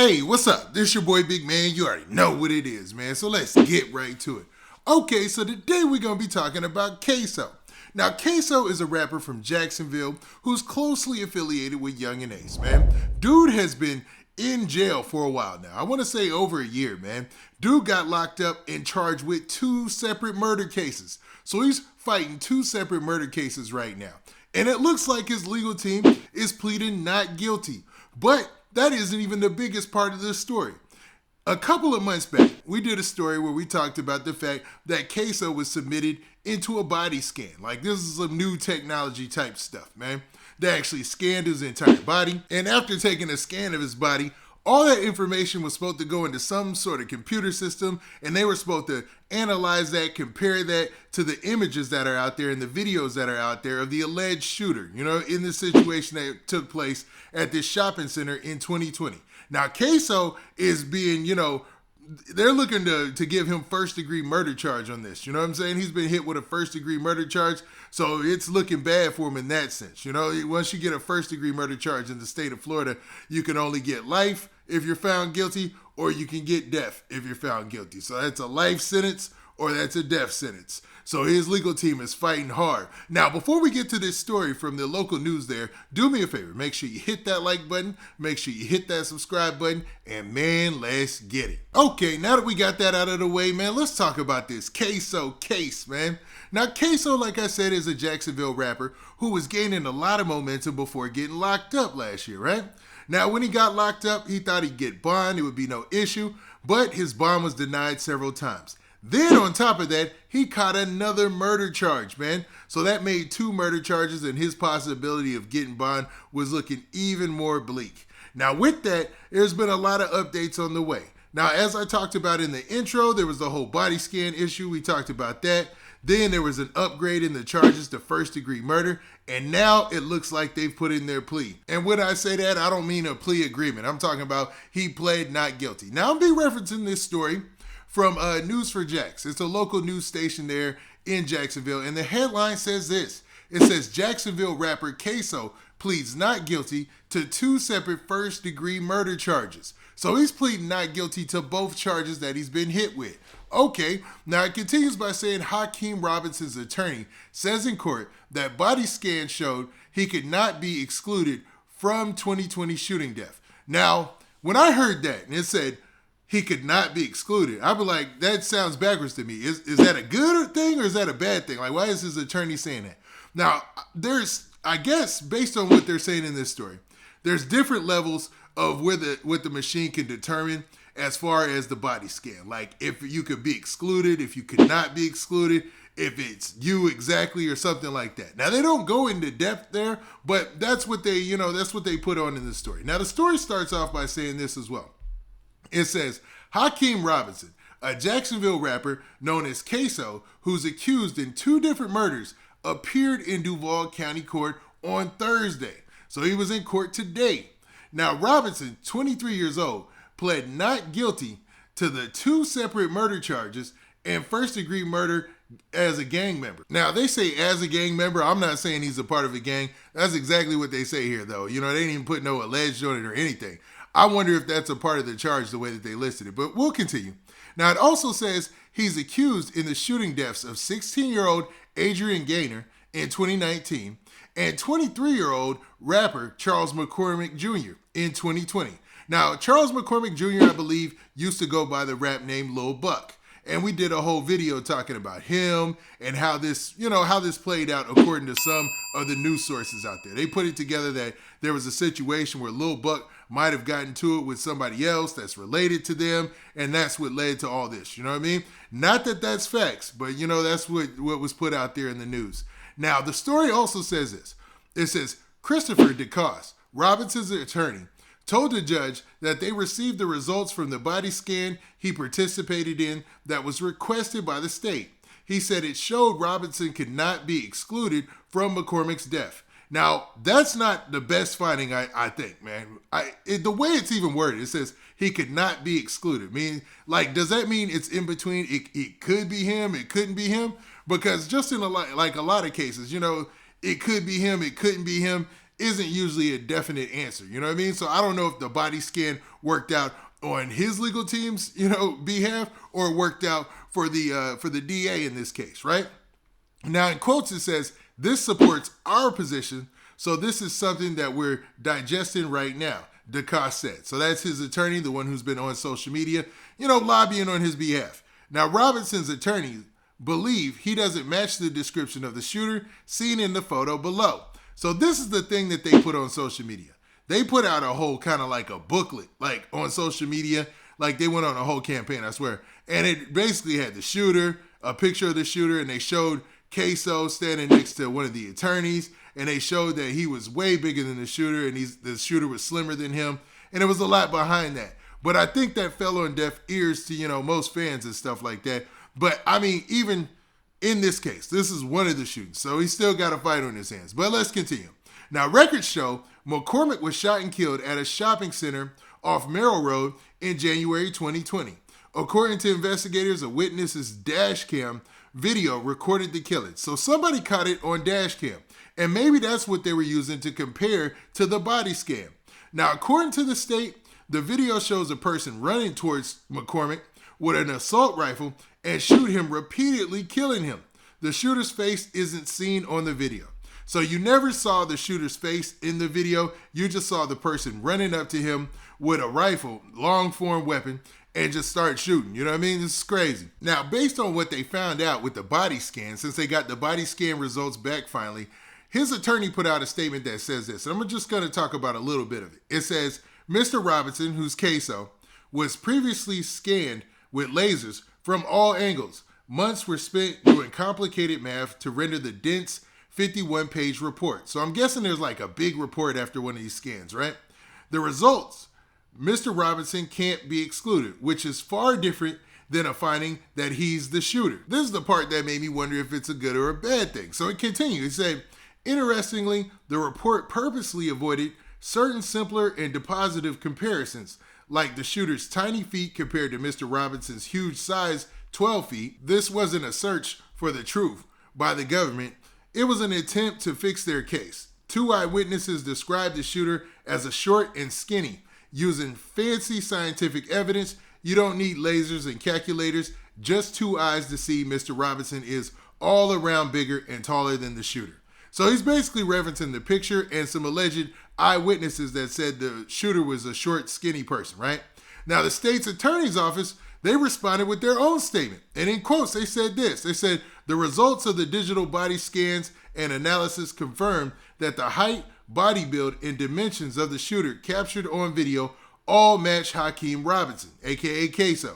Hey, what's up? This your boy Big Man. You already know what it is, man. So let's get right to it. Okay, so today we're going to be talking about Ksoo. Now, Ksoo is a rapper from Jacksonville who's closely affiliated with Young and Ace, man. Dude has been in jail for a while now. I want to say over a year, man. Dude got locked up and charged with 2 separate murder cases. So he's fighting 2 separate murder cases right now. And it looks like his legal team is pleading not guilty. But that isn't even the biggest part of this story. A couple of months back, we did a story where we talked about the fact that Ksoo was submitted into a body scan. Like, this is some new technology type stuff, man. They actually scanned his entire body. And after taking a scan of his body, all that information was supposed to go into some sort of computer system, and they were supposed to analyze that, compare that to the images that are out there and the videos that are out there of the alleged shooter, in this situation that took place at this shopping center in 2020. Now, Ksoo is being, they're looking to give him first-degree murder charge on this. You know what I'm saying? He's been hit with a first-degree murder charge, so it's looking bad for him in that sense. Once you get a first-degree murder charge in the state of Florida, you can only get life if you're found guilty, or you can get death if you're found guilty. So that's a life sentence or that's a death sentence. So his legal team is fighting hard. Now, before we get to this story from the local news there, do me a favor. Make sure you hit that like button. Make sure you hit that subscribe button. And man, let's get it. Okay, now that we got that out of the way, man, let's talk about this Ksoo case, man. Now, Ksoo, like I said, is a Jacksonville rapper who was gaining a lot of momentum before getting locked up last year, right? Now, when he got locked up, he thought he'd get bond. It would be no issue. But his bond was denied several times. Then on top of that, he caught another murder charge, man. So that made 2 murder charges, and his possibility of getting bond was looking even more bleak. Now with that, there's been a lot of updates on the way. Now, as I talked about in the intro, there was the whole body scan issue. We talked about that. Then there was an upgrade in the charges to first-degree murder, and now it looks like they've put in their plea. And when I say that, I don't mean a plea agreement. I'm talking about he pled not guilty. Now, I'll be referencing this story from News4Jax. It's a local news station there in Jacksonville, and the headline says this. It says, Jacksonville rapper Ksoo pleads not guilty to 2 separate first-degree murder charges. So he's pleading not guilty to both charges that he's been hit with. Okay, now it continues by saying Hakeem Robinson's attorney says in court that body scans showed he could not be excluded from 2020 shooting death. Now, when I heard that and it said he could not be excluded, I'd be like, that sounds backwards to me. Is that a good thing or is that a bad thing? Like, why is his attorney saying that? Now, I guess, based on what they're saying in this story, there's different levels of what the machine can determine as far as the body scan. Like, if you could be excluded, if you could not be excluded, if it's you exactly or something like that. Now, they don't go into depth there, but that's what they put on in the story. Now, the story starts off by saying this as well. It says, Hakeem Robinson, a Jacksonville rapper known as Ksoo, who's accused in 2 different murders, appeared in Duval County Court on Thursday. So he was in court today. Now, Robinson, 23 years old, pled not guilty to the 2 separate murder charges and first-degree murder as a gang member. Now, they say as a gang member. I'm not saying he's a part of a gang. That's exactly what they say here, though. They didn't even put no alleged on it or anything. I wonder if that's a part of the charge the way that they listed it, but we'll continue. Now, it also says he's accused in the shooting deaths of 16-year-old Adrian Gaynor in 2019 and 23-year-old rapper Charles McCormick Jr. in 2020. Now, Charles McCormick Jr., I believe, used to go by the rap name Lil Buck. And we did a whole video talking about him and how this played out according to some of the news sources out there. They put it together that there was a situation where Lil Buck might have gotten to it with somebody else that's related to them, and that's what led to all this. You know what I mean? Not that that's facts, but that's what was put out there in the news. Now, the story also says this. It says, Christopher DeCoste, Robinson's attorney, told the judge that they received the results from the body scan he participated in that was requested by the state. He said it showed Robinson could not be excluded from McCormick's death. Now, that's not the best finding, I think, man. The way it's even worded, it says he could not be excluded. Does that mean it's in between? It could be him, it couldn't be him? Because just in a lot of cases, it could be him, it couldn't be him. isn't usually a definite answer. You know what I mean? So I don't know if the body scan worked out on his legal team's, behalf, or worked out for the DA in this case, right? Now, in quotes, it says, "This supports our position, so this is something that we're digesting right now," Ksoo said. So that's his attorney, the one who's been on social media, lobbying on his behalf. Now, Robinson's attorney believe he doesn't match the description of the shooter seen in the photo below. So this is the thing that they put on social media. They put out a whole kind of like a booklet, like on social media, like they went on a whole campaign, I swear. And it basically had the shooter, a picture of the shooter, and they showed Ksoo standing next to one of the attorneys, and they showed that he was way bigger than the shooter, and the shooter was slimmer than him, and there was a lot behind that. But I think that fell on deaf ears to, most fans and stuff like that. But, I mean, even in this case, this is one of the shootings, so he's still got a fight on his hands. But let's continue. Now, records show McCormick was shot and killed at a shopping center off Merrill Road in January 2020. According to investigators, a witness's dash cam video recorded the killing. So somebody caught it on dash cam, and maybe that's what they were using to compare to the body scan. Now, according to the state, the video shows a person running towards McCormick with an assault rifle and shoot him repeatedly, killing him. The shooter's face isn't seen on the video. So you never saw the shooter's face in the video. You just saw the person running up to him with a rifle, long form weapon, and just start shooting. You know what I mean? This is crazy. Now, based on what they found out with the body scan, since they got the body scan results back finally, his attorney put out a statement that says this. And I'm just going to talk about a little bit of it. It says, Mr. Robinson, who's Ksoo, was previously scanned with lasers from all angles. Months were spent doing complicated math to render the dense 51-page report. So I'm guessing there's like a big report after one of these scans, right? The results, Mr. Robinson can't be excluded, which is far different than a finding that he's the shooter. This is the part that made me wonder if it's a good or a bad thing. So it continued. It said, interestingly, the report purposely avoided certain simpler and dispositive comparisons, like the shooter's tiny feet compared to Mr. Robinson's huge size, 12 feet. This wasn't a search for the truth by the government. It was an attempt to fix their case. Two eyewitnesses described the shooter as a short and skinny. Using fancy scientific evidence, you don't need lasers and calculators, just two eyes to see Mr. Robinson is all around bigger and taller than the shooter. So he's basically referencing the picture and some alleged eyewitnesses that said the shooter was a short, skinny person, right? Now, the state's attorney's office, they responded with their own statement. And in quotes, they said this. They said, the results of the digital body scans and analysis confirmed that the height, body build, and dimensions of the shooter captured on video all match Hakeem Robinson, aka Ksoo.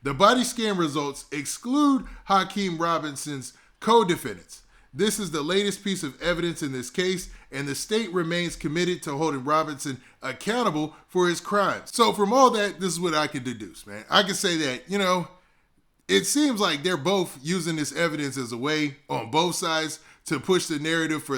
The body scan results exclude Hakeem Robinson's co-defendants. This is the latest piece of evidence in this case, and the state remains committed to holding Robinson accountable for his crimes. So from all that, this is what I can deduce, man. I can say that, it seems like they're both using this evidence as a way on both sides to push the narrative for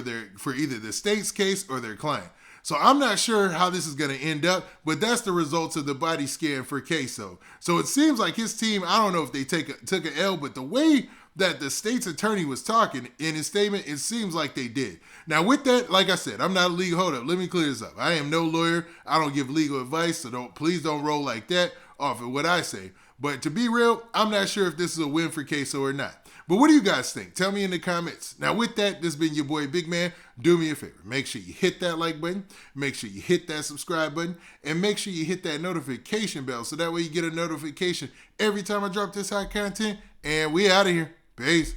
either the state's case or their client. So I'm not sure how this is going to end up, but that's the results of the body scan for Ksoo. So it seems like his team, I don't know if they took an L, but the way that the state's attorney was talking in his statement, it seems like they did. Now with that, like I said, I'm not a legal, hold up, let me clear this up. I am no lawyer. I don't give legal advice, so please don't roll like that off of what I say. But to be real, I'm not sure if this is a win for Ksoo or not. But what do you guys think? Tell me in the comments. Now with that, this has been your boy Big Man. Do me a favor. Make sure you hit that like button. Make sure you hit that subscribe button. And make sure you hit that notification bell so that way you get a notification every time I drop this hot content. And we out of here. Peace.